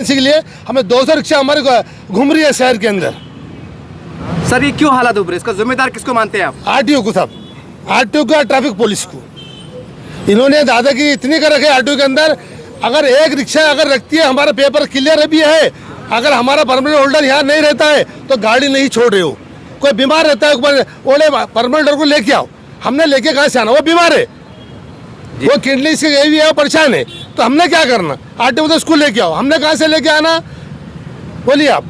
इसी के लिए हमें 200 रिक्शा हमारे घूम रही है शहर के अंदर। सर ये क्यों हालात उभरे, इसका जिम्मेदार किसको मानते हैं आप? आरटीओ को साहब, आरटीओ का, ट्रैफिक पुलिस को। इन्होंने दादागिरी इतनी कर रखे आरटीओ के अंदर। अगर एक रिक्शा अगर रखती है, हमारा पेपर क्लियर भी है, अगर हमारा परमानेंट होल्डर यहाँ नहीं रहता है तो गाड़ी नहीं छोड़ रहे हो। कोई बीमार रहता है बोले परमानेंट होल्डर को लेके आओ, हमने लेके कहाँ से आना? वो बीमार है, वो किडनी से गई हुई है, वो परेशान है, तो हमने क्या करना? आरटीओ तो स्कूल लेके आओ, हमने कहाँ से लेके आना? बोलिए आप,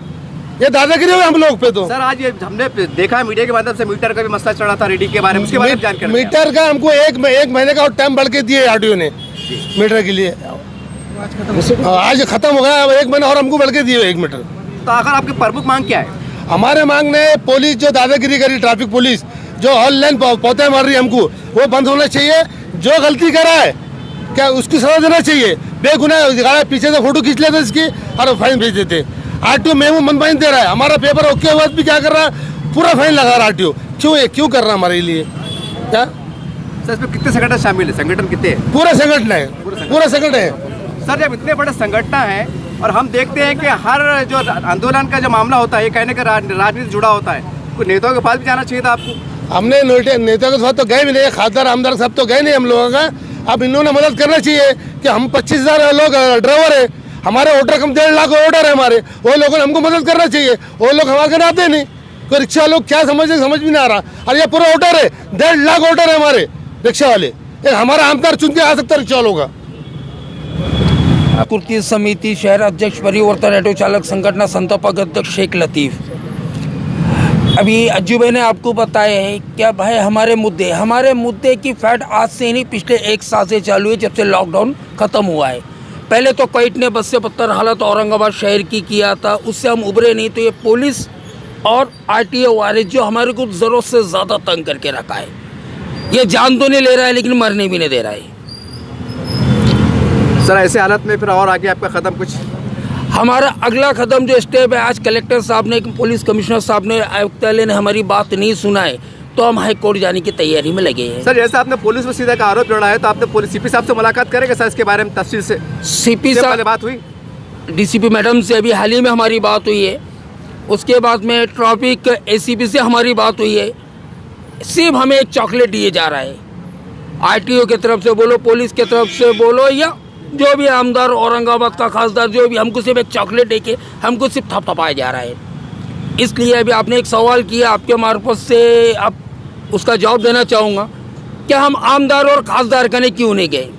ये दादागिरी हुई हम लोग पे। तो सर आज ये हमने देखा है मीडिया के माध्यम से मीटर का भी मसला चढ़ा था रेडी के बारे में, उसके बारे में जानकारी। मीटर का हमको एक महीने का टाइम बढ़ के दिए आरटीओ ने मीटर के लिए। आज खत्म हो गया, अब 1 महीना और हमको बढ़ के दिए 1 मीटर। तो आखिर आपकी प्रमुख मांग क्या है? हमारे मांग ने पुलिस जो दादागिरी करी, ट्रैफिक पुलिस जो ऑनलाइन पौधे मार रही है हमको, वो बंद होना चाहिए। जो गलती करा है क्या उसकी सजा देना चाहिए। बेगुनाह पीछे से फोटो खींच लेते इसकी और फाइन भेज देते। आरटीओ मेमो मनमानी दे रहा है, हमारा पेपर ओके हुआ भी क्या कर रहा है, पूरा फाइन लगा रहा है आरटीओ। क्यों कर रहा है हमारे लिए? क्या सर इसमें कितने संगठन शामिल है? संगठन कितने हैं? पूरा संगठन है, पूरा संगठन है। सर जब इतने बड़े संगठन हैं और हम देखते हैं कि हर जो आंदोलन का जो मामला होता है ये कहने का राजनीति जुड़ा होता है, कोई नेताओं के पास भी जाना चाहिए था आपको। हमने नेताओं के साथ तो गए भी नहीं, खासदार आमदार सब तो गए नहीं हम लोगों का। अब इन्होंने मदद करना चाहिए कि हम 25,000 लोग ड्राइवर है, हमारे ऑर्डर कम 1.5 लाख ऑर्डर है हमारे, वो लोगों ने हमको मदद करना चाहिए। वो लोग हमारे घर आते नहीं, कोई रिक्शा लोग क्या समझ भी नहीं आ रहा। और ये पूरा ऑर्डर है, 1.5 लाख ऑर्डर है हमारे रिक्शा वाले। हमारा आमदार चुन के आ सकता है रिक्शा वालों का। कुर्की समिति शहर अध्यक्ष परिवर्तन ऑटो चालक संगठन संस्थापक अध्यक्ष शेख लतीफ़। अभी अज्जू भाई ने आपको बताया है क्या भाई, हमारे मुद्दे की फैट आज से नहीं पिछले 1 साल से चालू है, जब से लॉकडाउन ख़त्म हुआ है। पहले तो कैट ने बस से पत्थर हालत औरंगाबाद शहर की किया था, उससे हम उभरे नहीं। तो ये पुलिस और आरटीओ वाले जो हमारे को ज़रूरत से ज़्यादा तंग करके रखा है। ये जान तो नहीं ले रहा है लेकिन मरने भी नहीं दे रहा है। सर ऐसे हालत में फिर और आगे आपका कदम कुछ? हमारा अगला कदम जो स्टेप है, आज कलेक्टर साहब ने, पुलिस कमिश्नर साहब ने, आयुक्तालय ने हमारी बात नहीं सुना है, तो हम हाई कोर्ट जाने की तैयारी में लगे हैं। सर जैसे आपने पुलिस पर सीधा का आरोप जोड़ा है, तो आपने सीपी साहब से मुलाकात करेंगे सर इसके बारे में तफसील से? सीपी साहब बात हुई, डीसीपी मैडम से अभी हाल ही में हमारी बात हुई है। उसके बाद में ट्रैफिक एसीपी से हमारी बात हुई है। सिर्फ हमें एक चॉकलेट दिए जा रहा है, आरटीओ की तरफ से बोलो, पुलिस की तरफ से बोलो, या जो भी आमदार औरंगाबाद का खासदार जो भी, हमको सिर्फ एक चॉकलेट देके हमको सिर्फ थपथपाया जा रहा है। इसलिए अभी आपने एक सवाल किया, आपके मार्फत से आप उसका जवाब देना चाहूँगा कि हम आमदार और खासदार करने क्यों नहीं गए।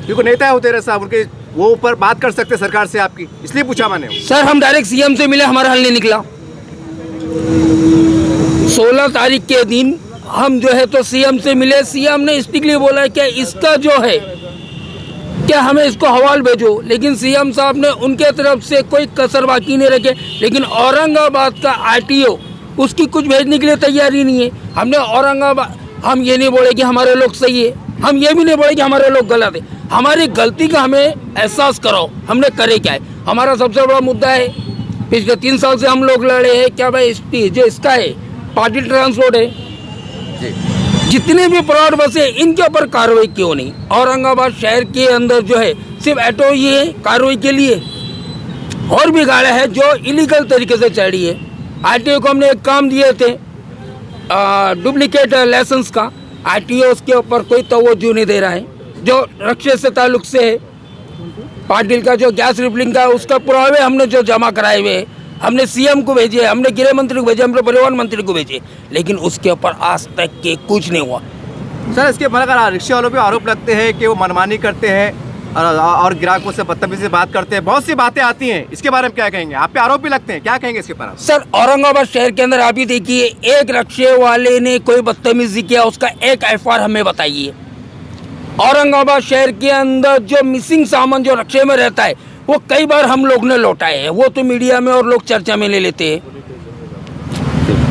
क्योंकि नेता होते रहे साहब, उनके वो ऊपर बात कर सकते सरकार से आपकी, इसलिए पूछा मैंने। सर हम डायरेक्ट सीएम से मिले, हमारा हल नहीं निकला। 16 तारीख के दिन हम जो है तो सीएम से मिले। सीएम ने स्ट्रिक्टली बोला कि इसका जो है क्या हमें इसको हवाल भेजो, लेकिन सीएम साहब ने उनके तरफ से कोई कसर बाकी नहीं रखे। लेकिन औरंगाबाद का आरटीओ उसकी कुछ भेजने के लिए तैयार ही नहीं है। हमने औरंगाबाद, हम ये नहीं बोले कि हमारे लोग सही है, हम ये भी नहीं बोले कि हमारे लोग गलत है। हमारी गलती का हमें एहसास कराओ, हमने करे क्या है। हमारा सबसे बड़ा मुद्दा है, पिछले 3 साल से हम लोग लड़े हैं क्या भाई, जो इसका है पार्टी ट्रांसपोर्ट है, जितने भी प्राइवेट बस है इनके ऊपर कार्रवाई क्यों नहीं। औरंगाबाद शहर के अंदर जो है सिर्फ ऑटो ही है कार्रवाई के लिए, और भी गाड़ियाँ हैं जो इलीगल तरीके से चल रही है। आरटीओ को हमने एक काम दिए थे डुप्लीकेट लाइसेंस का, आरटीओ उसके ऊपर कोई तवज्जो नहीं दे रहा है। जो रक्षे से ताल्लुक से है, पाटिल का जो गैस रिफिलिंग का उसका पुरावे हमने जो जमा कराए हुए हैं, हमने सीएम को भेजे, हमने गृह मंत्री को भेजे, हमने परिवहन मंत्री को भेजे, लेकिन उसके ऊपर आज तक के कुछ नहीं हुआ। सर इसके अगर रिक्शा वालों पे आरोप लगते हैं कि वो मनमानी करते हैं और ग्राहकों से बदतमीजी से बात करते हैं, बहुत सी बातें आती हैं, इसके बारे में क्या कहेंगे? आप पे आरोप भी लगते हैं, क्या कहेंगे इसके ऊपर? सर औरंगाबाद शहर के अंदर आप ही देखिए, एक रिक्शे वाले ने कोई बदतमीजी किया, उसका एक एफआईआर हमें बताइए। औरंगाबाद शहर के अंदर जो मिसिंग सामान जो रिक्शे में रहता है वो कई बार हम लोग ने लौटाए हैं, वो तो मीडिया में और लोग चर्चा में ले लेते हैं।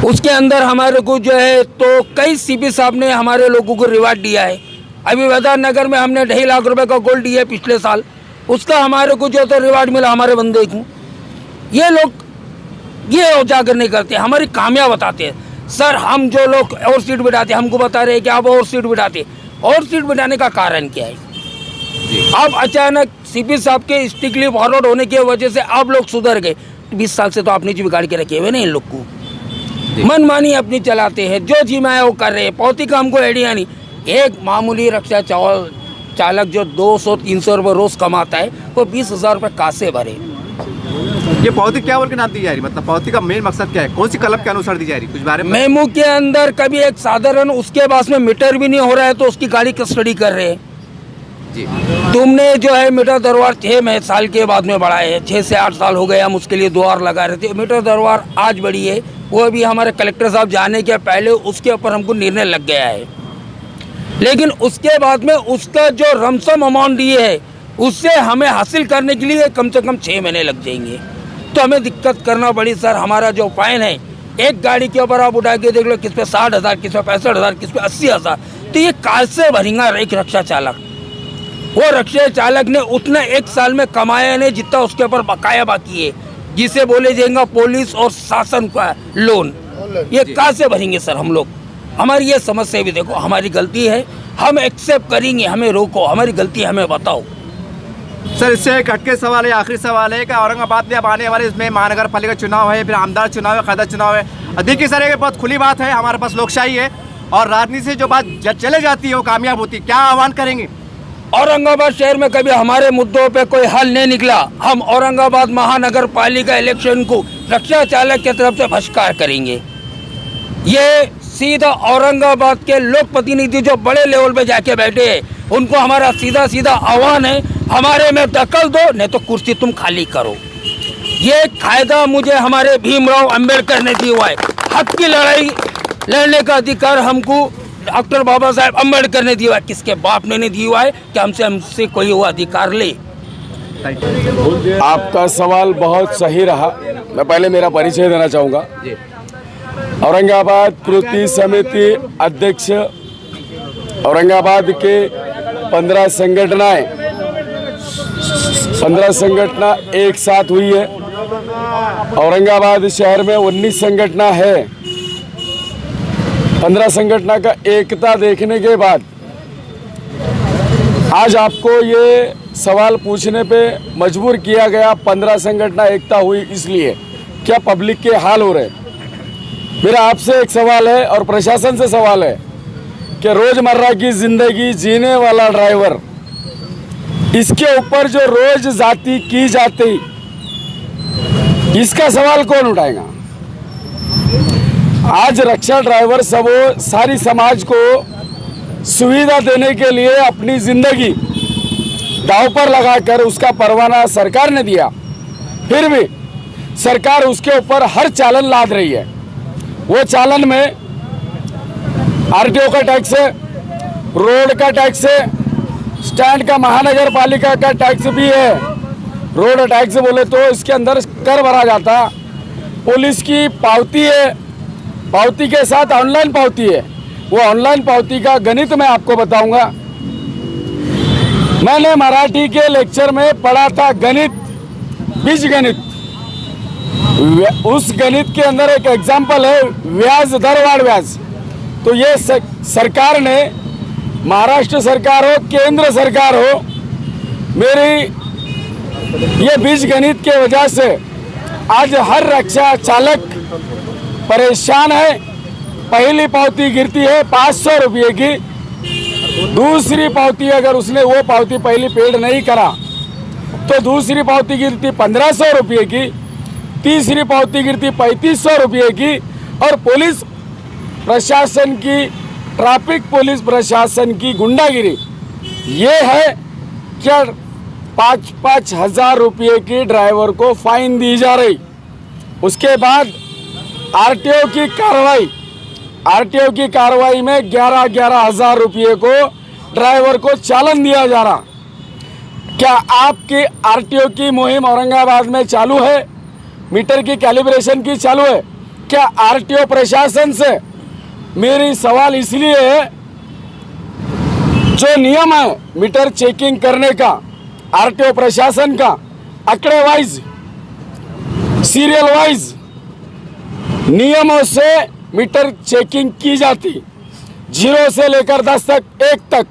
उसके अंदर हमारे को जो है तो कई सीपी साहब ने हमारे लोगों को रिवार्ड दिया है। अभी वैदार नगर में हमने 2.5 लाख रुपए का गोल्ड दिया पिछले साल, उसका हमारे को जो तो रिवार्ड मिला हमारे बंदे को। ये लोग ये उजागर नहीं करते, हमारी कामयाब बताते हैं। सर हम जो लोग और सीट बिठाते हमको बता रहे हैं कि आप और सीट बिठाते, और सीट बिठाने का कारण क्या है? अब अचानक सीपी साहब के स्ट्रिक्टली फॉरवर्ड होने की वजह से आप लोग सुधर गए। 20 साल से तो आपने जी बिगाड़ के रखे हुए ना इन लोग को, मनमानी अपनी चलाते हैं, जो जी मैं वो कर रहे हैं, पौती का हमको आइडिया नहीं। एक मामूली रक्षा चालक जो 200-300 रुपये रोज कमाता है वो 20,000 रुपये कहाँ से भरे? ये पौती क्या बोल के नाम दी जा रही, मतलब पौती का मेन मकसद क्या है, कौन सी कलम के अनुसार दी जा रही, कुछ बारे में? मेमू के अंदर कभी एक साधारण उसके पास में मीटर भी नहीं हो रहा है तो उसकी गाड़ी कस्टडी कर रहे हैं जी। तुमने जो है मीटर दरबार 6 साल के बाद में बढ़ाए है, 6 से 8 साल हो गए हम उसके लिए दुआर लगा रहे थे। मीटर दरबार आज बढ़ी है, वो अभी हमारे कलेक्टर साहब जाने के पहले उसके ऊपर हमको निर्णय लग गया है, लेकिन उसके बाद में उसका जो रमसम अमाउंट दिए है उससे हमें हासिल करने के लिए कम से कम 6 महीने लग जाएंगे। तो हमें दिक्कत करना पड़ी सर। हमारा जो फाइन है एक गाड़ी के ऊपर आप उठा के देख लो, किस पे 60,000, किस पे 65,000, किस पे 80,000, तो ये कैसे भरेगा एक रक्षा चालक? वो रक्षा चालक ने उतना एक साल में कमाया नहीं जितना उसके ऊपर बकाया बाकी है, जिसे बोले जाएगा पुलिस और शासन का लोन। ये कहाँ से भरेंगे सर हम लोग? हमारी ये समस्या भी देखो, हमारी गलती है, हम एक्सेप्ट करेंगे, हमें रोको, हमारी गलती हमें बताओ। सर इससे एक हटके सवाल है, आखिरी सवाल है कि औरंगाबाद में अब आने वाले इसमें महानगर पालिका चुनाव है, फिर आमदार चुनाव है, खदा चुनाव है। देखिए सर ये बहुत खुली बात है, हमारे पास लोकशाही है और राजनीति से जो बात चले जाती है वो कामयाब होती है। क्या आह्वान करेंगे? औरंगाबाद शहर में कभी हमारे मुद्दों पे कोई हल नहीं निकला, हम औरंगाबाद महानगर पालिका इलेक्शन को रक्षा चालक की तरफ से बहिष्कार करेंगे। ये सीधा औरंगाबाद के लोक प्रतिनिधि जो बड़े लेवल पे जाके बैठे हैं उनको हमारा सीधा सीधा आह्वान है, हमारे में दखल दो, नहीं तो कुर्सी तुम खाली करो। ये कायदा मुझे हमारे भीमराव अंबेडकर ने दिया हुआ है। हक की लड़ाई लड़ने का अधिकार हमको डॉक्टर बाबा साहेब अंबेडकर ने दिया है, किसके बाप ने नहीं दिया हुआ है कि हमसे कोई वो अधिकार ले। आपका सवाल बहुत सही रहा। मैं पहले मेरा परिचय देना चाहूँगा। औरंगाबाद कृति समिति अध्यक्ष, औरंगाबाद के 15 संगठना एक साथ हुई है। औरंगाबाद शहर में 19 संगठना है। 15 संगठना का एकता देखने के बाद आज आपको ये सवाल पूछने पे मजबूर किया गया। 15 संगठना एकता हुई इसलिए क्या पब्लिक के हाल हो रहे? मेरा आपसे एक सवाल है और प्रशासन से सवाल है कि रोजमर्रा की जिंदगी जीने वाला ड्राइवर, इसके ऊपर जो रोज जाती की जाती, इसका सवाल कौन उठाएगा? आज रक्षा ड्राइवर सब सारी समाज को सुविधा देने के लिए अपनी जिंदगी दांव पर लगाकर उसका परवाना सरकार ने दिया, फिर भी सरकार उसके ऊपर हर चालान लाद रही है। वो चालान में आरटीओ का टैक्स है, रोड का टैक्स है, स्टैंड का महानगर पालिका का टैक्स भी है। रोड टैक्स बोले तो इसके अंदर कर भरा जाता, पुलिस की पावती है, पावती के साथ ऑनलाइन पावती है। वो ऑनलाइन पावती का गणित मैं आपको बताऊंगा। मैंने मराठी के लेक्चर में पढ़ा था गणित, बीज गणित। उस गणित के अंदर एक एग्जाम्पल है ब्याज दर वाढ़ ब्याज। तो ये सरकार ने, महाराष्ट्र सरकार हो, केंद्र सरकार हो, मेरी ये बीज गणित के वजह से आज हर रक्षा चालक परेशान है। पहली पावती गिरती है 500 रुपये की, दूसरी पावती अगर उसने वो पावती पहली पेड नहीं करा तो दूसरी पावती गिरती 1500 रुपये की, तीसरी पावती गिरती 3500 रुपये की। और पुलिस प्रशासन की, ट्रैफिक पुलिस प्रशासन की गुंडागिरी ये है क्या 5-5 हजार रुपये की ड्राइवर को फाइन दी जा रही। उसके बाद आरटीओ की कार्रवाई में 11-11 हजार रुपये को ड्राइवर को चालान दिया जा रहा। क्या आपकी आरटीओ की मुहिम औरंगाबाद में चालू है? मीटर की कैलिब्रेशन की चालू है क्या आरटीओ प्रशासन से? मेरी सवाल इसलिए है, जो नियम है मीटर चेकिंग करने का आरटीओ प्रशासन का, आंकड़े वाइज, सीरियल वाइज नियमों से मीटर चेकिंग की जाती, 0 से लेकर 10 तक, 1 तक।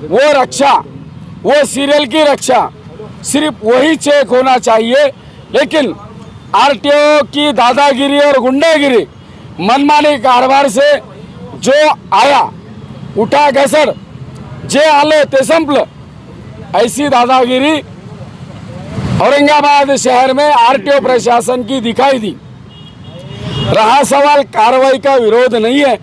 वो रक्षा वो सीरियल की रक्षा, सिर्फ वही चेक होना चाहिए। लेकिन आरटीओ की दादागिरी और गुंडागिरी, मनमानी कारोबार से जो आया उठा घसड़ जे आले ते संपलं, ऐसी दादागिरी औरंगाबाद शहर में आरटीओ प्रशासन की दिखाई दी। रहा सवाल कार्रवाई का विरोध नहीं है,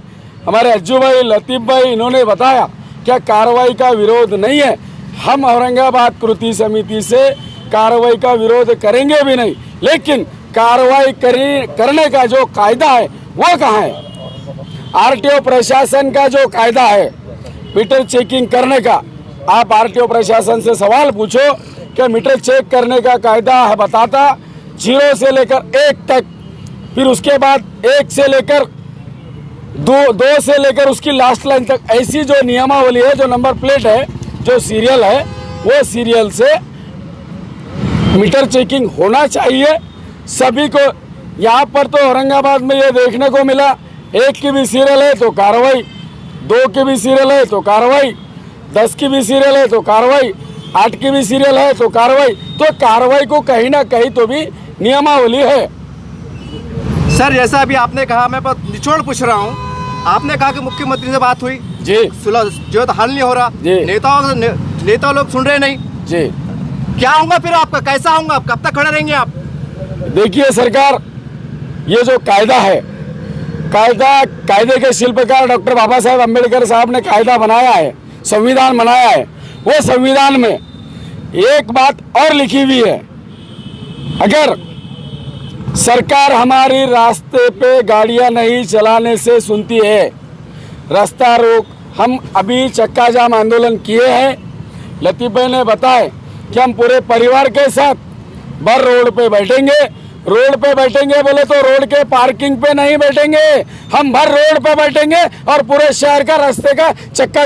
हमारे अज्जू भाई, लतीफ भाई, इन्होंने बताया क्या कार्रवाई का विरोध नहीं है। हम औरंगाबाद कृति समिति से कार्रवाई का विरोध करेंगे भी नहीं, लेकिन कार्रवाई करने का जो कायदा है वो कहाँ है? आरटीओ प्रशासन का जो कायदा है मीटर चेकिंग करने का, आप आरटीओ प्रशासन से सवाल पूछो कि मीटर चेक करने का कायदा है, बताता 0 से लेकर 1 तक, फिर उसके बाद 1 से लेकर 2 से लेकर उसकी लास्ट लाइन तक, ऐसी जो नियमावली है, जो नंबर प्लेट है, जो सीरियल है, वो सीरियल से मीटर चेकिंग होना चाहिए सभी को। यहाँ पर तो औरंगाबाद में ये देखने को मिला, 1 की भी सीरियल है तो कार्रवाई, 2 की भी सीरियल है तो कार्रवाई, 10 की भी सीरियल है तो कार्रवाई, 8 की भी सीरियल है तो कार्रवाई। तो कार्रवाई को कहीं ना कहीं तो भी नियमावली है। सर जैसा अभी आपने कहा, मैं बस निचोड़ पूछ रहा हूँ, आपने कहा कि मुख्यमंत्री से बात हुई जी, सुलह जो तो हल नहीं हो रहा, जी। नेता लोग सुन रहे नहीं जी, क्या होगा फिर आपका, कैसा होगा, आप कब तक खड़े रहेंगे आप? देखिए सरकार, ये जो कायदा है, कायदे के शिल्पकार डॉक्टर बाबा साहेब अम्बेडकर साहब ने कायदा बनाया है, संविधान बनाया है। वो संविधान में एक बात और लिखी हुई है, अगर सरकार हमारी रास्ते पे गाड़ियां नहीं चलाने से सुनती है, रास्ता रोक, हम अभी चक्का जाम आंदोलन किए हैं। लतीफ भाई ने बताया कि हम पूरे परिवार के साथ भर रोड पे बैठेंगे। रोड पे बैठेंगे बोले तो रोड के पार्किंग पे नहीं बैठेंगे, हम भर रोड पे बैठेंगे और पूरे शहर का रास्ते का चक्का